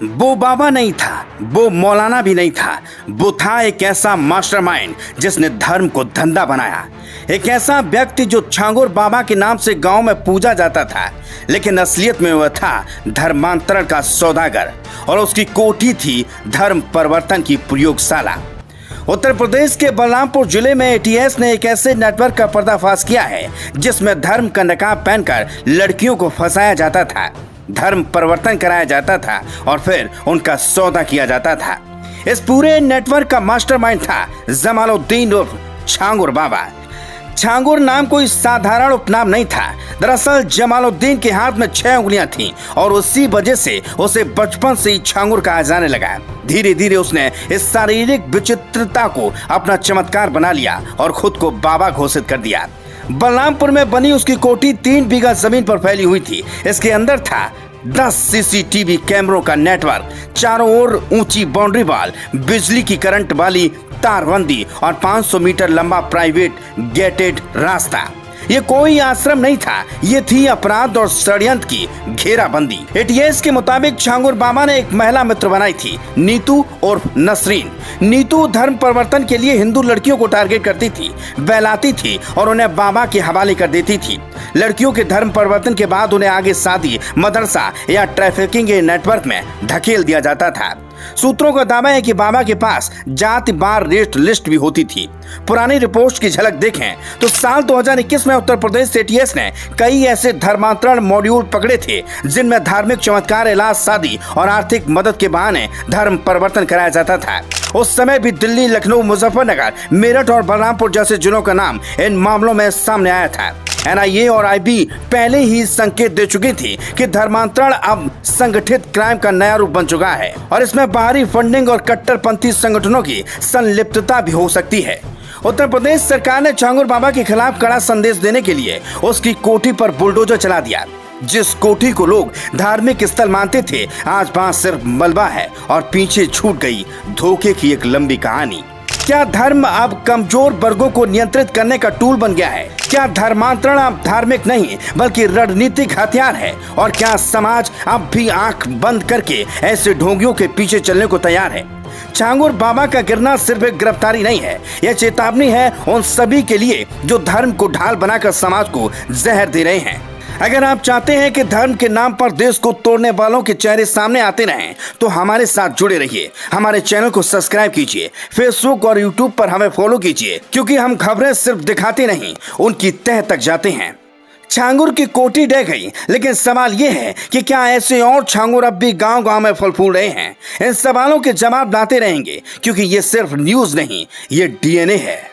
वो बाबा नहीं था, वो मौलाना भी नहीं था। वो था एक ऐसा मास्टरमाइंड जिसने धर्म को धंधा बनाया। एक ऐसा व्यक्ति जो छांगुर बाबा के नाम से गांव में पूजा जाता था, लेकिन असलियत में वह था धर्मांतरण का सौदागर और उसकी कोठी थी धर्म परिवर्तन की प्रयोगशाला। उत्तर प्रदेश के बलरामपुर जिले में एटीएस ने एक ऐसे नेटवर्क का पर्दाफाश किया है जिसमें धर्म का नकाब पहनकर लड़कियों को फंसाया जाता था, धर्म परिवर्तन कराया जाता था और फिर उनका सौदा किया जाता था। इस पूरे नेटवर्क का मास्टरमाइंड था जमालुद्दीन उर्फ छांगुर बाबा। छांगुर नाम कोई साधारण उपनाम नहीं था। दरअसल जमालुद्दीन के हाथ में 6 उंगलियां थीं और उसी वजह से उसे बचपन से ही छांगुर कहा जाने लगा। धीरे धीरे उसने इस शारीरिक विचित्रता को अपना चमत्कार बना लिया और खुद को बाबा घोषित कर दिया। बलरामपुर में बनी उसकी कोठी 3 बीघा जमीन पर फैली हुई थी। इसके अंदर था 10 सीसीटीवी कैमरों का नेटवर्क, चारों ओर ऊंची बाउंड्री वॉल, बिजली की करंट वाली तारबंदी और 500 मीटर लंबा प्राइवेट गेटेड रास्ता। ये कोई आश्रम नहीं था, ये थी अपराध और षड्यंत्र की घेराबंदी। एटीएस के मुताबिक छांगुर बाबा ने एक महिला मित्र बनाई थी, नीतू और नसरीन। नीतू धर्म परिवर्तन के लिए हिंदू लड़कियों को टारगेट करती थी, बहलाती थी और उन्हें बाबा के हवाले कर देती थी। लड़कियों के धर्म परिवर्तन के बाद उन्हें आगे शादी, मदरसा या ट्रैफिकिंग के नेटवर्क में धकेल दिया जाता था। सूत्रों का दावा है कि बाबा के पास जाति बार रेट लिस्ट भी होती थी। पुरानी रिपोर्ट्स की झलक देखें तो साल 2021 में उत्तर प्रदेश एटीएस ने कई ऐसे धर्मांतरण मॉड्यूल पकड़े थे जिनमें धार्मिक चमत्कार, इलाज, शादी और आर्थिक मदद के बहाने धर्म परिवर्तन कराया जाता था। उस समय भी दिल्ली, लखनऊ, मुजफ्फरनगर, मेरठ और बलरामपुर जैसे जिलों का नाम इन मामलों में सामने आया था। एनआईए और आईबी पहले ही संकेत दे चुकी थी कि धर्मांतरण अब संगठित क्राइम का नया रूप बन चुका है और इसमें बाहरी फंडिंग और कट्टरपंथी संगठनों की संलिप्तता भी हो सकती है। उत्तर प्रदेश सरकार ने छांगुर बाबा के खिलाफ कड़ा संदेश देने के लिए उसकी कोठी पर बुलडोजर चला दिया। जिस कोठी को लोग धार्मिक स्थल मानते थे, आज वहां सिर्फ मलबा है और पीछे छूट गई धोखे की एक लंबी कहानी। क्या धर्म अब कमजोर वर्गों को नियंत्रित करने का टूल बन गया है? क्या धर्मांतरण अब धार्मिक नहीं बल्कि रणनीतिक हथियार है? और क्या समाज अब भी आंख बंद करके ऐसे ढोंगियों के पीछे चलने को तैयार है? छांगुर बाबा का गिरना सिर्फ एक गिरफ्तारी नहीं है, यह चेतावनी है उन सभी के लिए जो धर्म को ढाल बनाकर समाज को जहर दे रहे हैं। अगर आप चाहते हैं कि धर्म के नाम पर देश को तोड़ने वालों के चेहरे सामने आते रहें, तो हमारे साथ जुड़े रहिए। हमारे चैनल को सब्सक्राइब कीजिए, फेसबुक और यूट्यूब पर हमें फॉलो कीजिए, क्योंकि हम खबरें सिर्फ दिखाते नहीं, उनकी तह तक जाते हैं। छांगुर की कोठी ढह गई, लेकिन सवाल ये है कि क्या ऐसे और छांगुर अब भी गांव-गांव में फल फूल रहे हैं? इन सवालों के जवाब लाते रहेंगे, क्योंकि ये सिर्फ न्यूज नहीं, ये डीएनए है।